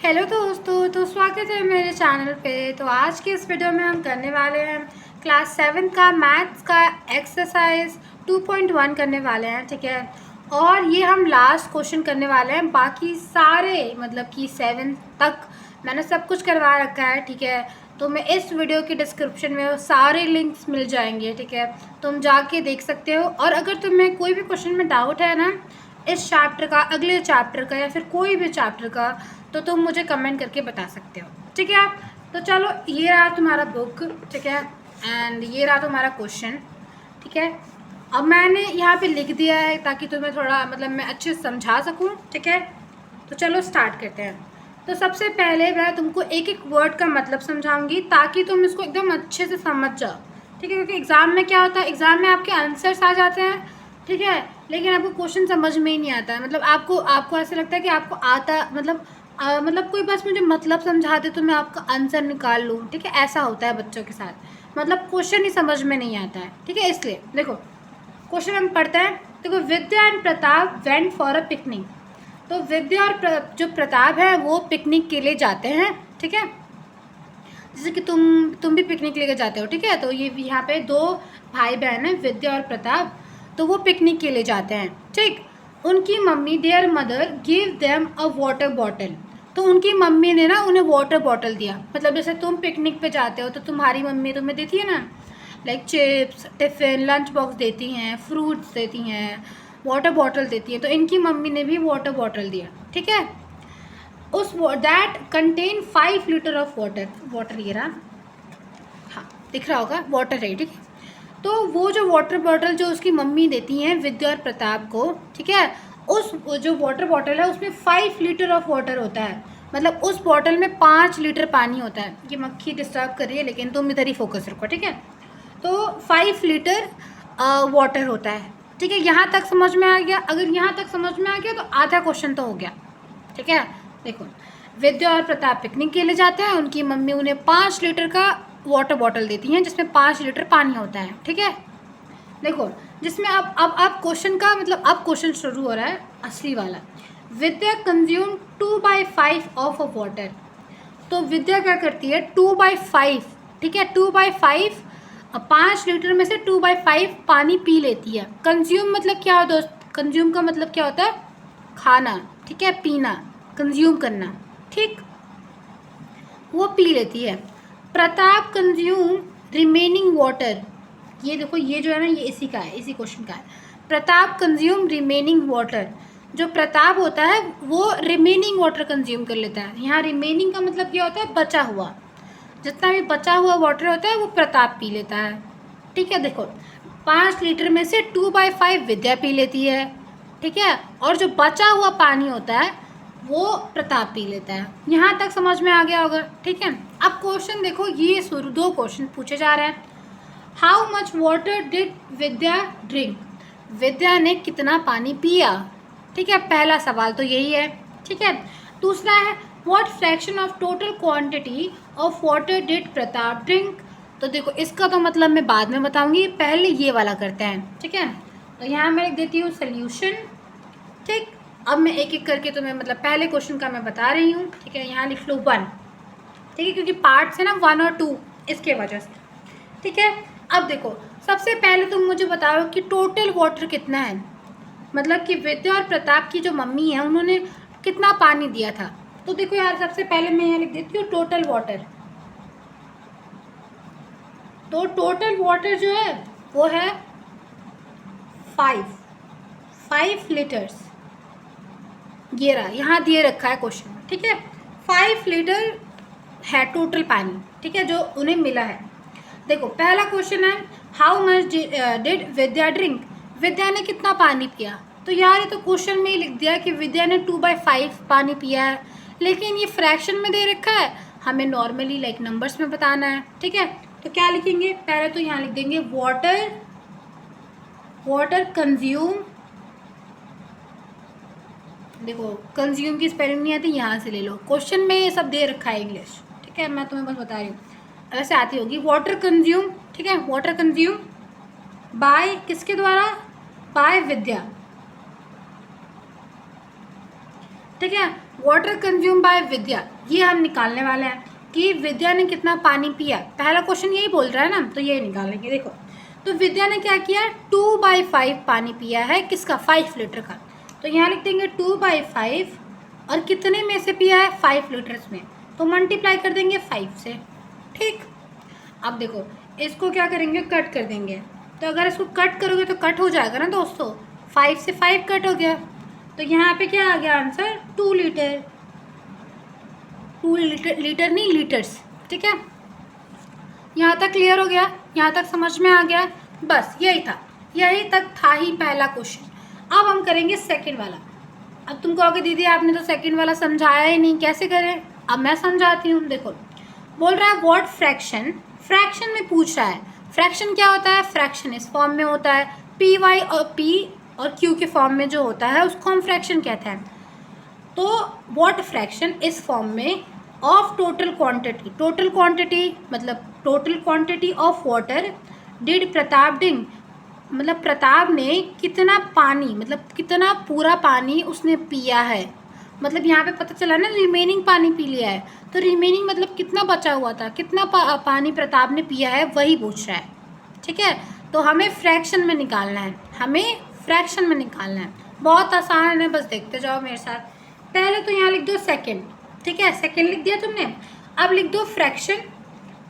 Hello दोस्तों, तो स्वागत है मेरे चैनल पे। तो आज के इस वीडियो में हम करने वाले हैं क्लास 7 का मैथ्स का एक्सरसाइज 2.1 करने वाले हैं, ठीक है। और ये हम लास्ट क्वेश्चन करने वाले हैं। बाकी सारे मतलब कि 7 तक मैंने सब कुछ करवा रखा है, ठीक है। तो मैं इस वीडियो के डिस्क्रिप्शन में वो सारे लिंक्स मिल जाएंगे, ठीक है। तुम जाके देख सकते हो। और अगर तुम्हें कोई भी क्वेश्चन में डाउट है ना, इस चैप्टर का, अगले चैप्टर का या फिर कोई भी चैप्टर का, तो तुम मुझे कमेंट करके बता सकते हो, ठीक है। तो चलो, ये रहा तुम्हारा बुक, ठीक है। एंड ये रहा तुम्हारा क्वेश्चन, ठीक है। अब मैंने यहाँ पे लिख दिया है ताकि तुम्हें थोड़ा मतलब मैं अच्छे से समझा सकूँ, ठीक है। तो चलो स्टार्ट करते हैं। तो सबसे पहले मैं तुमको एक एक वर्ड का मतलब समझाऊंगी ताकि तुम इसको एकदम अच्छे से समझ जाओ, ठीक है। क्योंकि एग्ज़ाम में क्या होता है, एग्ज़ाम में आपके आंसर्स आ जाते हैं, ठीक है, लेकिन आपको क्वेश्चन समझ में ही नहीं आता है। मतलब आपको ऐसा लगता है कि आपको आता मतलब कोई बस मुझे मतलब समझा दे तो मैं आपका आंसर निकाल लूँ, ठीक है। ऐसा होता है बच्चों के साथ, मतलब क्वेश्चन ही समझ में नहीं आता है, ठीक है। इसलिए देखो क्वेश्चन हम पढ़ते हैं। देखो, Vidya and Pratap went for a picnic. तो विद्या और जो प्रताप है वो पिकनिक के लिए जाते हैं, ठीक है। जैसे कि तुम भी पिकनिक लेके जाते हो, ठीक है। तो ये यहाँ पे दो भाई बहन हैं, विद्या और प्रताप। तो वो पिकनिक के लिए जाते हैं, ठीक। उनकी mummy, there mother give them a water bottle. तो उनकी मम्मी ने ना उन्हें वाटर बॉटल दिया। मतलब जैसे तुम पिकनिक पे जाते हो तो तुम्हारी मम्मी तुम्हें देती है ना, like chips, tiffin, lunch box देती हैं, फ्रूट्स देती हैं, वाटर बॉटल देती हैं। तो इनकी मम्मी ने भी वाटर बॉटल दिया, ठीक है। उस that contain 5 litre of water ये रहा, हाँ दिख रहा होगा, वाटर है, ठीक है। तो वो जो वाटर बॉटल जो उसकी मम्मी देती हैं विद्या और प्रताप को, ठीक है, उस जो वाटर बॉटल है उसमें 5 लीटर ऑफ वाटर होता है। मतलब उस बॉटल में 5 लीटर पानी होता है। ये मक्खी डिस्टर्ब कर रही है, लेकिन तुम इधर ही फोकस रखो, ठीक है। तो 5 लीटर वाटर होता है, ठीक है। यहाँ तक समझ में आ गया? अगर यहाँ तक समझ में आ गया तो आधा क्वेश्चन तो हो गया, ठीक है। देखो, विद्या और प्रताप पिकनिक के लिए जाते हैं। उनकी मम्मी उन्हें 5 लीटर का वाटर बॉटल देती हैं जिसमें 5 लीटर पानी होता है, ठीक है। देखो, जिसमें अब क्वेश्चन का मतलब अब क्वेश्चन शुरू हो रहा है असली वाला। विद्या कंज्यूम 2/5 ऑफ अ वाटर। तो विद्या क्या करती है, 2/5, ठीक है, 2/5 5 लीटर में से 2/5 पानी पी लेती है। कंज्यूम मतलब क्या होता है दोस्त? कंज्यूम का मतलब क्या होता है? खाना, ठीक है, पीना, कंज्यूम करना, ठीक। वो पी लेती है। Pratap consume remaining water. ये देखो, ये जो है ना, ये इसी का है, इसी क्वेश्चन का है। Pratap consume remaining water. जो प्रताप होता है वो रिमेनिंग वाटर कंज्यूम कर लेता है। यहाँ रिमेनिंग का मतलब क्या होता है? बचा हुआ। जितना भी बचा हुआ वाटर होता है वो प्रताप पी लेता है, ठीक है। देखो, 5 लीटर में से 2/5 विद्या पी लेती है, ठीक है। और जो बचा हुआ पानी होता है वो प्रताप पी लेता है। यहाँ तक समझ में आ गया होगा, ठीक है। अब क्वेश्चन देखो, ये शुरू 2 क्वेश्चन पूछे जा रहे हैं। How much water did Vidya drink. Vidya ने कितना पानी पिया, ठीक है। पहला सवाल तो यही है, ठीक है। दूसरा है, what fraction of total quantity of water did Pratap drink. तो देखो, इसका तो मतलब मैं बाद में बताऊंगी, पहले ये वाला करते हैं, ठीक है। तो यहाँ मैं लिख देती हूँ सोल्यूशन, ठीक। अब मैं एक एक करके तुम्हें मतलब पहले क्वेश्चन का मैं बता रही हूँ, ठीक है। यहाँ लिख लो 1, ठीक है, क्योंकि पार्ट्स है ना 1 और 2, इसके वजह से, ठीक है। अब देखो, सबसे पहले तुम मुझे बताओ कि टोटल वाटर कितना है। मतलब कि विद्या और प्रताप की जो मम्मी है उन्होंने कितना पानी दिया था। तो देखो यार, सबसे पहले मैं यहाँ लिख देती हूँ टोटल वाटर। तो टोटल वाटर जो है वो है 5 लीटर्स। ये रहा, यहाँ दिए रखा है क्वेश्चन, ठीक है। 5 लीटर है टोटल पानी, ठीक है, जो उन्हें मिला है। देखो, पहला क्वेश्चन है, how much did Vidya drink. Vidya ने कितना पानी पिया। तो यार ये तो क्वेश्चन में ही लिख दिया कि विद्या ने 2/5 पानी पिया है, लेकिन ये फ्रैक्शन में दे रखा है, हमें नॉर्मली लाइक नंबर्स में बताना है, ठीक है। तो क्या लिखेंगे, पहले तो यहाँ लिख देंगे वाटर कंज्यूम। देखो, कंज्यूम की स्पेलिंग नहीं आती, यहाँ से ले लो, क्वेश्चन में ये सब दे रखा है इंग्लिश, ठीक है। मैं तुम्हें बस बता रही हूँ, ऐसे आती होगी। वाटर कंज्यूम, ठीक है, वाटर कंज्यूम बाय किसके द्वारा? बाय विद्या। ठीक है। वाटर कंज्यूम बाय विद्या, ये हम निकालने वाले हैं कि विद्या ने कितना पानी पिया। पहला क्वेश्चन यही बोल रहा है ना, तो ये निकालेंगे। देखो, तो विद्या ने क्या किया, 2/5 पानी पिया है, किसका, 5 लीटर का। तो यहाँ लिख देंगे 2/5, और कितने में से पिया है, 5 लीटर्स में, तो मल्टीप्लाई कर देंगे 5 से। ठीक, अब देखो इसको क्या करेंगे, कट कर देंगे। तो अगर इसको कट करोगे तो कट हो जाएगा ना दोस्तों, 5 से 5 कट हो गया, तो यहाँ पे क्या आ गया आंसर, 2 लीटर। 2 लीटर, लीटर नहीं लीटर्स। ठीक है, यहाँ तक क्लियर हो गया, यहाँ तक समझ में आ गया। बस यही था, यही तक था ही पहला क्वेश्चन। अब हम करेंगे सेकंड वाला। अब तुम कहोगे दीदी आपने तो सेकंड वाला समझाया ही नहीं, कैसे करें। अब मैं समझाती हूँ। देखो, बोल रहा है व्हाट फ्रैक्शन, फ्रैक्शन में पूछ रहा है। फ्रैक्शन क्या होता है, फ्रैक्शन इस फॉर्म में होता है, पी वाई और पी और क्यू के फॉर्म में जो होता है उसको हम फ्रैक्शन कहते हैं। तो व्हाट फ्रैक्शन इस फॉर्म में of total quantity, total quantity मतलब total quantity of water did Pratap drink, मतलब प्रताप ने कितना पानी, मतलब कितना पूरा पानी उसने पिया है। मतलब यहाँ पे पता चला ना रिमेनिंग पानी पी लिया है, तो रिमेनिंग मतलब कितना बचा हुआ था, कितना पानी प्रताप ने पिया है, वही पूछ रहा है। ठीक है, तो हमें फ्रैक्शन में निकालना है, हमें फ्रैक्शन में निकालना है। बहुत आसान है, बस देखते जाओ मेरे साथ। पहले तो यहाँ लिख दो सेकेंड। ठीक है, सेकेंड लिख दिया तुमने। अब लिख दो फ्रैक्शन।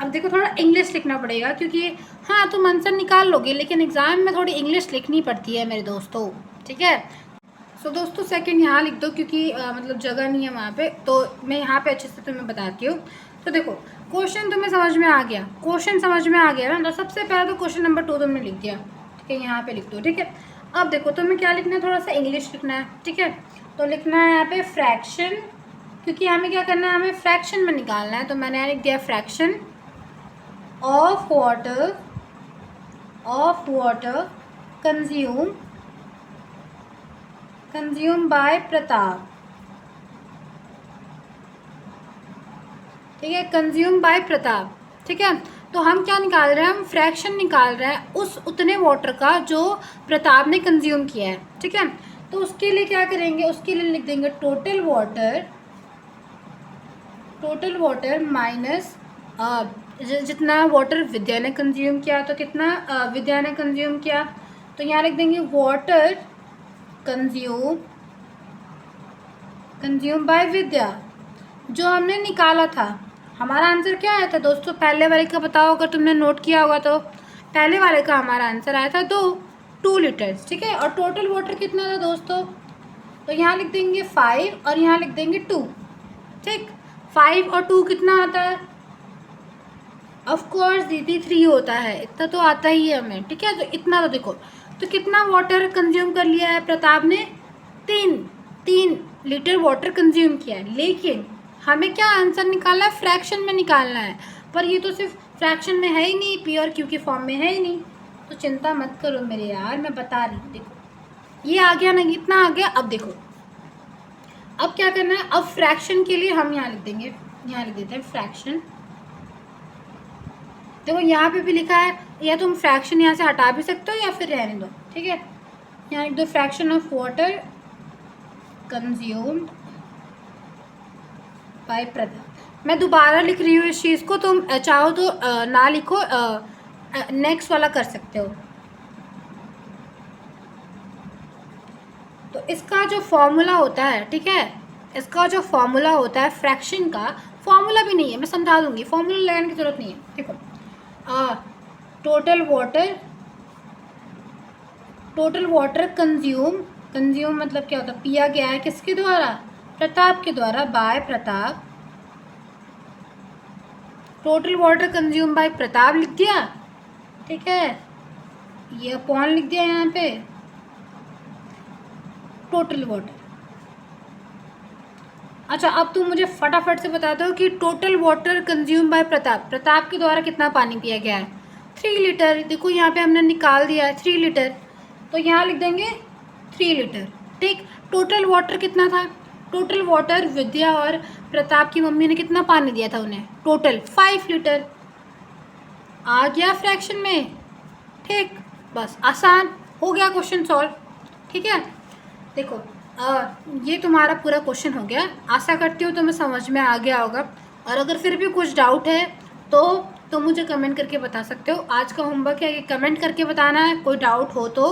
अब देखो थोड़ा इंग्लिश लिखना पड़ेगा, क्योंकि हाँ तुम आंसर निकाल लोगे, लेकिन एग्ज़ाम में थोड़ी इंग्लिश लिखनी पड़ती है मेरे दोस्तों। ठीक है, सो दोस्तों सेकंड यहाँ लिख दो, क्योंकि मतलब जगह नहीं है वहाँ पे, तो मैं यहाँ पे अच्छे से तुम्हें बताती हूँ। तो देखो क्वेश्चन तुम्हें समझ में आ गया, क्वेश्चन समझ में आ गया ना, तो सबसे पहले तो क्वेश्चन नंबर 2 तुमने लिख दिया। ठीक है, यहाँ पे लिख दो। ठीक है, अब देखो तुम्हें क्या लिखना है, थोड़ा सा इंग्लिश लिखना है। ठीक है, तो लिखना है यहाँ पे फ्रैक्शन, क्योंकि हमें क्या करना है, हमें फ्रैक्शन में निकालना है। तो मैंने यहाँ लिख दिया fraction of water consume by Pratap. ठीक है, कंज्यूम बाय प्रताप। ठीक है, तो हम क्या निकाल रहे हैं, हम फ्रैक्शन निकाल रहे हैं उस उतने वाटर का जो प्रताप ने कंज्यूम किया है। ठीक है, तो उसके लिए क्या करेंगे, उसके लिए लिख देंगे टोटल वाटर माइनस जितना वाटर विद्या ने कंज्यूम किया, तो कितना विद्या ने कंज्यूम किया, तो यहाँ लिख देंगे वाटर कंज्यूम बाय विद्या, जो हमने निकाला था। हमारा आंसर क्या आया था दोस्तों, पहले वाले का बताओ अगर तुमने नोट किया होगा तो। पहले वाले का हमारा आंसर आया था 2 लीटर्स। ठीक है, और टोटल वाटर कितना था दोस्तों, तो यहाँ लिख देंगे 5 और यहाँ लिख देंगे 2। ठीक, 5 और 2 कितना आता है, ऑफ कोर्स दीदी 3 होता है, इतना तो आता ही है हमें। ठीक है, तो इतना तो देखो, तो कितना वाटर कंज्यूम कर लिया है प्रताप ने, 3 लीटर वाटर कंज्यूम किया है। लेकिन हमें क्या आंसर निकालना है, फ्रैक्शन में निकालना है, पर ये तो सिर्फ फ्रैक्शन में है ही नहीं, पी और क्यू के फॉर्म में है ही नहीं। तो चिंता मत करो मेरे यार, मैं बता रही हूँ। देखो ये आ गया ना, इतना आ गया। अब देखो अब क्या करना है, अब फ्रैक्शन के लिए हम यहाँ लिख देंगे, यहाँ लिख देते हैं फ्रैक्शन। देखो यहाँ पे भी लिखा है, या तुम फ्रैक्शन यहाँ से हटा भी सकते हो या फिर रहने दो। ठीक है, यहाँ लिख दो fraction of water consumed by Pratap. मैं दोबारा लिख रही हूँ इस चीज़ को, तुम चाहो तो ना लिखो, नेक्स्ट वाला कर सकते हो। तो इसका जो फॉर्मूला होता है, ठीक है, इसका जो फॉर्मूला होता है फ्रैक्शन का, फॉर्मूला भी नहीं है, मैं समझा दूंगी, फॉर्मूला लगाने की ज़रूरत नहीं है। देखो टोटल वाटर कंज्यूम मतलब क्या होता है, पिया गया है किसके द्वारा, प्रताप के द्वारा, by Pratap. Total water consume by Pratap लिख दिया। ठीक है, ये अपॉन लिख दिया यहाँ पे टोटल वाटर। अच्छा, अब तुम मुझे फटाफट से बता दो कि total water consume by Pratap के द्वारा कितना पानी पिया गया है, 3 लीटर। देखो यहाँ पे हमने निकाल दिया है 3 लीटर, तो यहाँ लिख देंगे 3 लीटर। ठीक, टोटल वाटर कितना था, टोटल वाटर विद्या और प्रताप की मम्मी ने कितना पानी दिया था उन्हें, टोटल 5 लीटर। आ गया फ्रैक्शन में। ठीक, बस आसान हो गया क्वेश्चन सॉल्व। ठीक है, देखो ये तुम्हारा पूरा क्वेश्चन हो गया। आशा करती हूँ तुम्हें समझ में आ गया होगा, और अगर फिर भी कुछ डाउट है तो तुम मुझे कमेंट करके बता सकते हो। आज का होमवर्क है कि कमेंट करके बताना है, कोई डाउट हो तो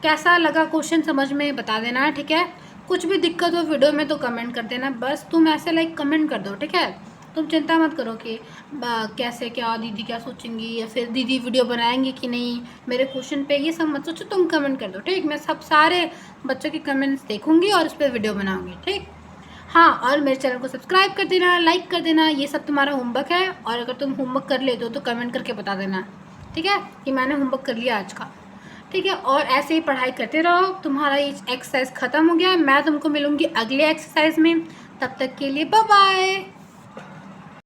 कैसा लगा क्वेश्चन समझ में बता देना है, ठीक है। कुछ भी दिक्कत हो वीडियो में तो कमेंट कर देना, बस तुम ऐसे लाइक कमेंट कर दो, ठीक है। तुम चिंता मत करो कि कैसे क्या दीदी क्या सोचेंगी या फिर दीदी वीडियो बनाएंगे कि नहीं मेरे क्वेश्चन पे, ये सब मत सोचो, तुम कमेंट कर दो, ठीक। मैं सब सारे बच्चों के कमेंट्स देखूंगी और उस पर वीडियो बनाऊंगी, ठीक। हाँ, और मेरे चैनल को सब्सक्राइब कर देना, लाइक कर देना, ये सब तुम्हारा होमवर्क है। और अगर तुम होमवर्क कर लेते हो तो कमेंट करके बता देना, ठीक है, कि मैंने होमवर्क कर लिया आज का, ठीक है। और ऐसे ही पढ़ाई करते रहो। तुम्हारा ये एक्सरसाइज ख़त्म हो गया, मैं तुमको मिलूँगी अगले एक्सरसाइज में। तब तक के लिए बाय बाय।